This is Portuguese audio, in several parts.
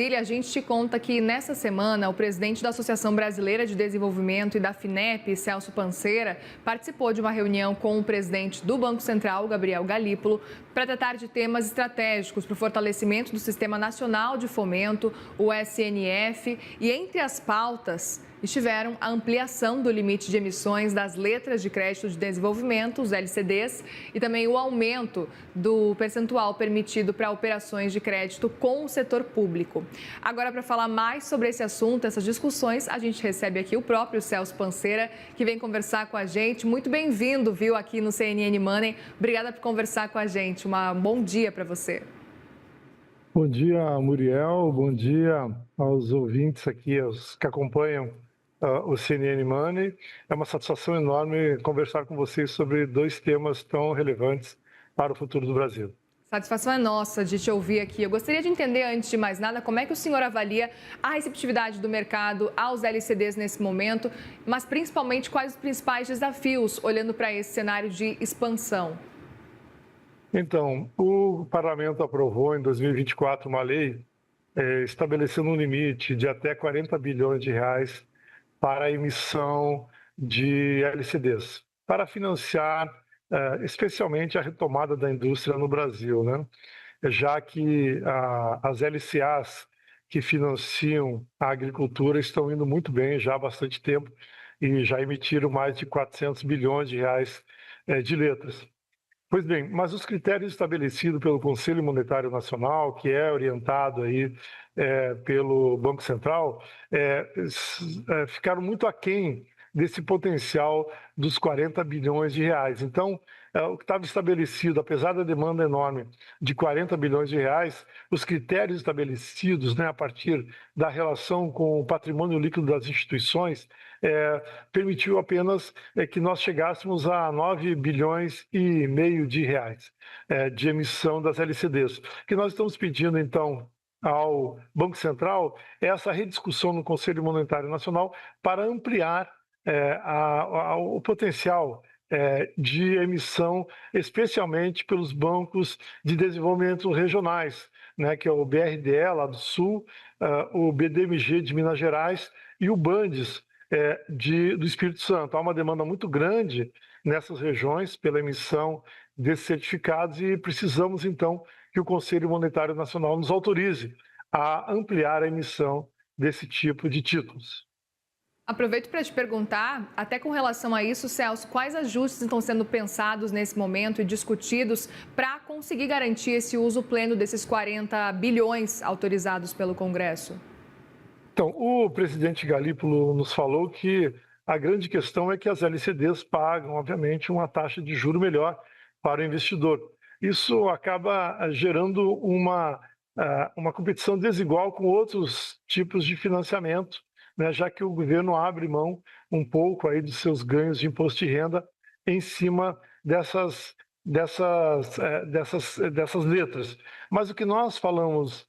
A gente te conta que nessa semana o presidente da Associação Brasileira de Desenvolvimento e da FINEP, Celso Panceira, participou de uma reunião com o presidente do Banco Central, Gabriel Galípolo, para tratar de temas estratégicos para o fortalecimento do Sistema Nacional de Fomento, o SNF, e entre as pautas estiveram a ampliação do limite de emissões das letras de crédito de desenvolvimento, os LCDs, e também o aumento do percentual permitido para operações de crédito com o setor público. Agora, para falar mais sobre esse assunto, essas discussões, a gente recebe aqui o próprio Celso Panceira, que vem conversar com a gente. Muito bem-vindo, viu, aqui no CNN Money. Obrigada por conversar com a gente. Um bom dia para você. Bom dia, Muriel. Bom dia aos ouvintes aqui, aos que acompanham o CNN Money. É uma satisfação enorme conversar com vocês sobre dois temas tão relevantes para o futuro do Brasil. Satisfação é nossa de te ouvir aqui. Eu gostaria de entender, antes de mais nada, como é que o senhor avalia a receptividade do mercado aos LCDs nesse momento, mas principalmente quais os principais desafios olhando para esse cenário de expansão. Então, o Parlamento aprovou em 2024 uma lei estabelecendo um limite de até 40 bilhões de reais para a emissão de LCDs, para financiar especialmente a retomada da indústria no Brasil, né? Já que as LCAs que financiam a agricultura estão indo muito bem já há bastante tempo e já emitiram mais de 400 bilhões de reais de letras. Pois bem, mas os critérios estabelecidos pelo Conselho Monetário Nacional, que é orientado aí pelo Banco Central, ficaram muito aquém desse potencial dos 40 bilhões de reais. Então, o que estava estabelecido, apesar da demanda enorme de 40 bilhões de reais, os critérios estabelecidos, né, a partir da relação com o patrimônio líquido das instituições, permitiu apenas que nós chegássemos a 9 bilhões e meio de reais de emissão das LCDs. O que nós estamos pedindo, então, ao Banco Central é essa rediscussão no Conselho Monetário Nacional para ampliar o potencial de emissão, especialmente pelos bancos de desenvolvimento regionais, né, que é o BRDE lá do Sul, o BDMG de Minas Gerais e o BANDES do Espírito Santo. Há uma demanda muito grande nessas regiões pela emissão desses certificados e precisamos, então, que o Conselho Monetário Nacional nos autorize a ampliar a emissão desse tipo de títulos. Aproveito para te perguntar, até com relação a isso, Celso, quais ajustes estão sendo pensados nesse momento e discutidos para conseguir garantir esse uso pleno desses 40 bilhões autorizados pelo Congresso? Então, o presidente Galípolo nos falou que a grande questão é que as LCDs pagam, obviamente, uma taxa de juro melhor para o investidor. Isso acaba gerando uma competição desigual com outros tipos de financiamento, né, já que o governo abre mão um pouco aí dos seus ganhos de imposto de renda em cima dessas letras. Mas o que nós falamos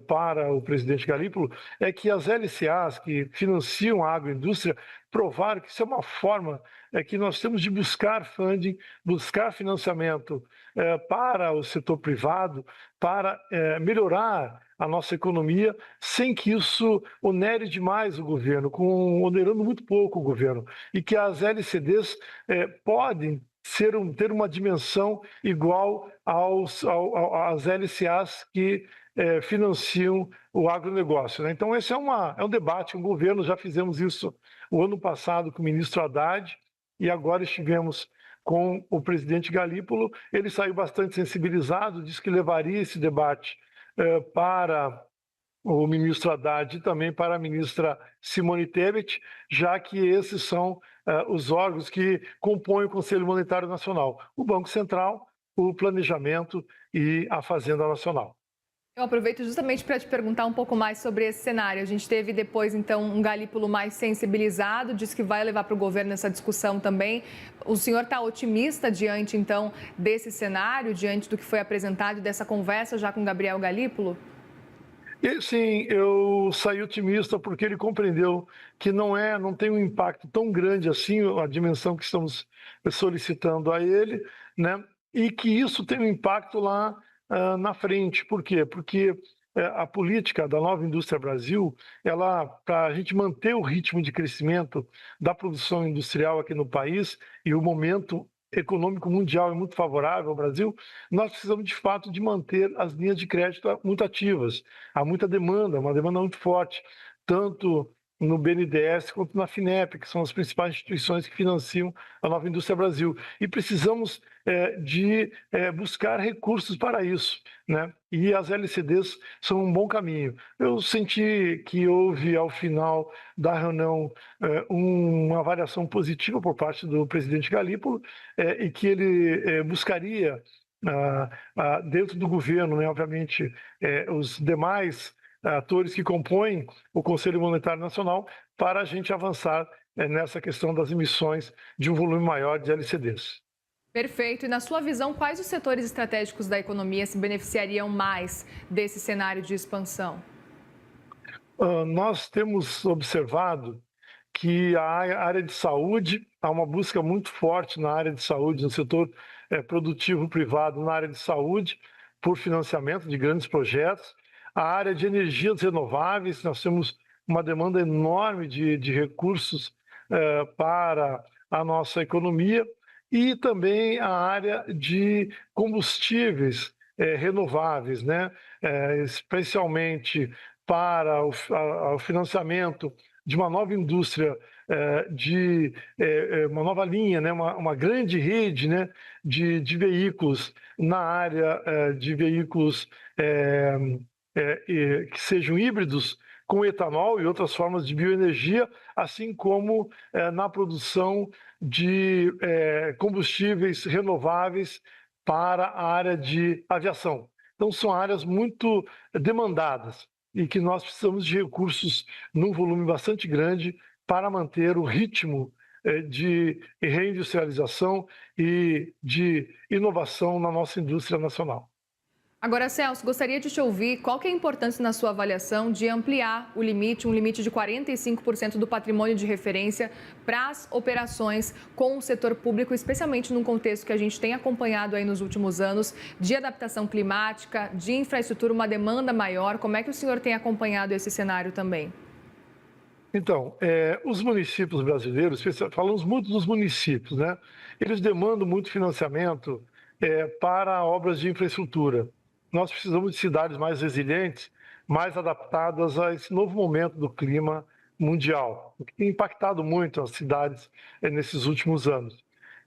para o presidente Galípolo é que as LCAs que financiam a agroindústria provaram que isso é uma forma que nós temos de buscar funding, buscar financiamento para o setor privado, para melhorar a nossa economia, sem que isso onere demais o governo, onerando muito pouco o governo, e que as LCDs podem ter uma dimensão igual às LCAs que financiam o agronegócio, né? Então, esse é um debate, um governo, já fizemos isso o ano passado com o ministro Haddad e agora estivemos com o presidente Galípolo. Ele saiu bastante sensibilizado, disse que levaria esse debate para o ministro Haddad e também para a ministra Simone Tebet, já que esses são os órgãos que compõem o Conselho Monetário Nacional, o Banco Central, o Planejamento e a Fazenda Nacional. Eu aproveito justamente para te perguntar um pouco mais sobre esse cenário. A gente teve depois, então, um Galípolo mais sensibilizado, disse que vai levar para o governo essa discussão também. O senhor está otimista diante, então, desse cenário, diante do que foi apresentado, dessa conversa já com Gabriel Galípolo? Sim, eu saí otimista porque ele compreendeu que não tem um impacto tão grande assim, a dimensão que estamos solicitando a ele, né? E que isso tem um impacto lá na frente. Por quê? Porque a política da Nova Indústria Brasil, ela, para a gente manter o ritmo de crescimento da produção industrial aqui no país, e o momento econômico mundial é muito favorável ao Brasil, nós precisamos de fato de manter as linhas de crédito muito ativas. Há muita demanda, uma demanda muito forte, tanto no BNDES quanto na FINEP, que são as principais instituições que financiam a Nova Indústria Brasil. E precisamos de buscar recursos para isso, né? E as LCDs são um bom caminho. Eu senti que houve, ao final da reunião, uma avaliação positiva por parte do presidente Galípolo, e que ele buscaria, dentro do governo, né, obviamente, os demais atores que compõem o Conselho Monetário Nacional, para a gente avançar nessa questão das emissões de um volume maior de LCDs. Perfeito. E na sua visão, quais os setores estratégicos da economia se beneficiariam mais desse cenário de expansão? Nós temos observado que a área de saúde, há uma busca muito forte na área de saúde, no setor produtivo privado, na área de saúde, por financiamento de grandes projetos. A área de energias renováveis, nós temos uma demanda enorme de recursos para a nossa economia, e também a área de combustíveis renováveis, né? Especialmente para o financiamento de uma nova indústria, de uma nova linha, né? uma grande rede, né? de veículos na área de veículos que sejam híbridos com etanol e outras formas de bioenergia, assim como na produção de combustíveis renováveis para a área de aviação. Então, são áreas muito demandadas e que nós precisamos de recursos num volume bastante grande para manter o ritmo de reindustrialização e de inovação na nossa indústria nacional. Agora, Celso, gostaria de te ouvir qual que é a importância na sua avaliação de ampliar o limite, um limite de 45% do patrimônio de referência para as operações com o setor público, especialmente num contexto que a gente tem acompanhado aí nos últimos anos de adaptação climática, de infraestrutura, uma demanda maior. Como é que o senhor tem acompanhado esse cenário também? Então, os municípios brasileiros, falamos muito dos municípios, né? Eles demandam muito financiamento para obras de infraestrutura. Nós precisamos de cidades mais resilientes, mais adaptadas a esse novo momento do clima mundial, que tem impactado muito as cidades nesses últimos anos.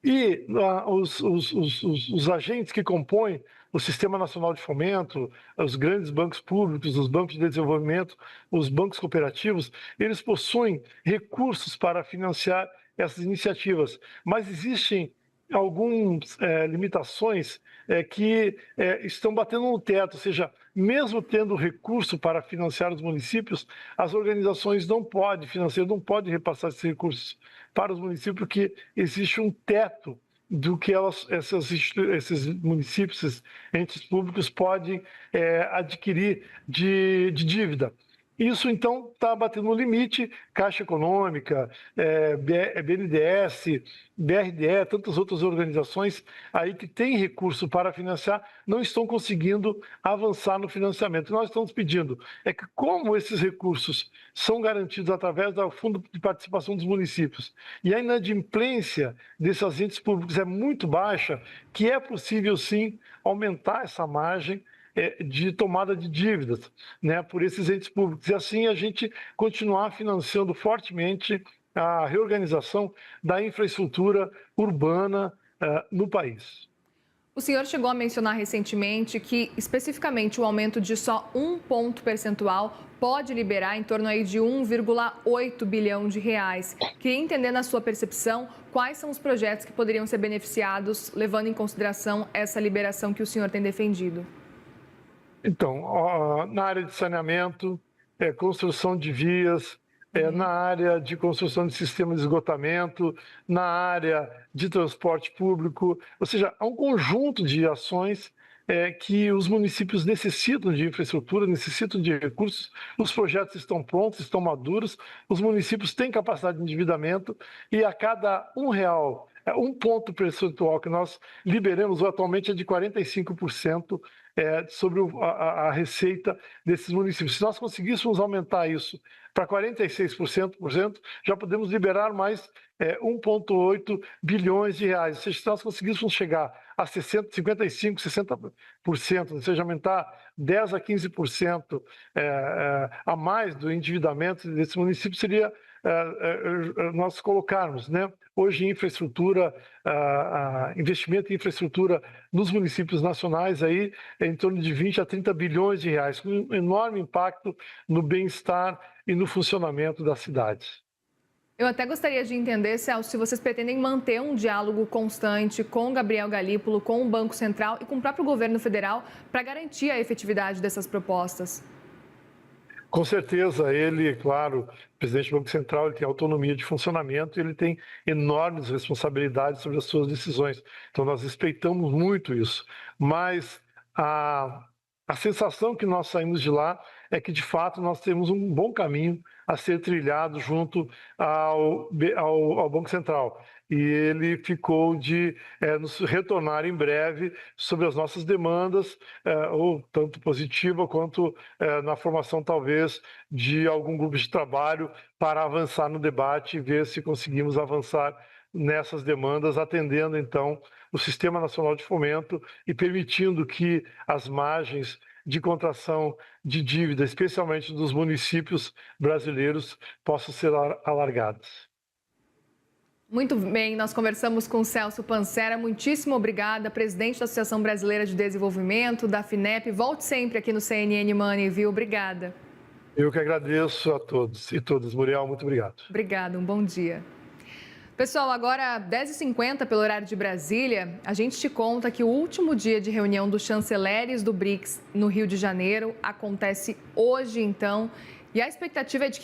E os agentes que compõem o Sistema Nacional de Fomento, os grandes bancos públicos, os bancos de desenvolvimento, os bancos cooperativos, eles possuem recursos para financiar essas iniciativas, mas existem algumas limitações que estão batendo no teto, ou seja, mesmo tendo recurso para financiar os municípios, as organizações não podem financiar, não podem repassar esses recursos para os municípios, porque existe um teto do que esses municípios, esses entes públicos podem adquirir de dívida. Isso, então, está batendo no limite. Caixa Econômica, BNDES, BRDE, tantas outras organizações aí que têm recurso para financiar, não estão conseguindo avançar no financiamento. Nós estamos pedindo que, como esses recursos são garantidos através do Fundo de Participação dos Municípios e a inadimplência desses agentes públicos é muito baixa, que é possível, sim, aumentar essa margem de tomada de dívidas, né, por esses entes públicos. E assim a gente continuar financiando fortemente a reorganização da infraestrutura urbana no país. O senhor chegou a mencionar recentemente que, especificamente, o aumento de só 1 ponto percentual pode liberar em torno aí de 1,8 bilhão de reais. Queria entender, na sua percepção, quais são os projetos que poderiam ser beneficiados, levando em consideração essa liberação que o senhor tem defendido. Então, na área de saneamento, construção de vias, na área de construção de sistemas de esgotamento, na área de transporte público, ou seja, há um conjunto de ações que os municípios necessitam de infraestrutura, necessitam de recursos, os projetos estão prontos, estão maduros, os municípios têm capacidade de endividamento e a cada R$ 1, 1 ponto percentual que nós liberamos atualmente é de 45% sobre a receita desses municípios. Se nós conseguíssemos aumentar isso para 46%, já podemos liberar mais 1,8 bilhões de reais. Ou seja, se nós conseguíssemos chegar a 55%, 60%, ou seja, aumentar 10% a 15% a mais do endividamento desse município, seria nós colocarmos, né, hoje infraestrutura, investimento em infraestrutura nos municípios nacionais aí em torno de 20 a 30 bilhões de reais, com um enorme impacto no bem-estar e no funcionamento das cidades. Eu até gostaria de entender, Celso, se vocês pretendem manter um diálogo constante com Gabriel Galípolo, com o Banco Central e com o próprio governo federal para garantir a efetividade dessas propostas. Com certeza, ele, claro, o presidente do Banco Central, ele tem autonomia de funcionamento e ele tem enormes responsabilidades sobre as suas decisões. Então, nós respeitamos muito isso. Mas a sensação que nós saímos de lá é que, de fato, nós temos um bom caminho a ser trilhado junto ao Banco Central. E ele ficou de nos retornar em breve sobre as nossas demandas, ou tanto positiva quanto na formação, talvez, de algum grupo de trabalho para avançar no debate e ver se conseguimos avançar nessas demandas, atendendo, então, o Sistema Nacional de Fomento e permitindo que as margens de contração de dívida, especialmente dos municípios brasileiros, possam ser alargadas. Muito bem, nós conversamos com o Celso Pansera. Muitíssimo obrigada, presidente da Associação Brasileira de Desenvolvimento, da FINEP. Volte sempre aqui no CNN Money, viu? Obrigada. Eu que agradeço a todos e todas. Muriel, muito obrigado. Obrigada, um bom dia. Pessoal, agora 10h50 pelo horário de Brasília, a gente te conta que o último dia de reunião dos chanceleres do BRICS no Rio de Janeiro acontece hoje, então, e a expectativa é de que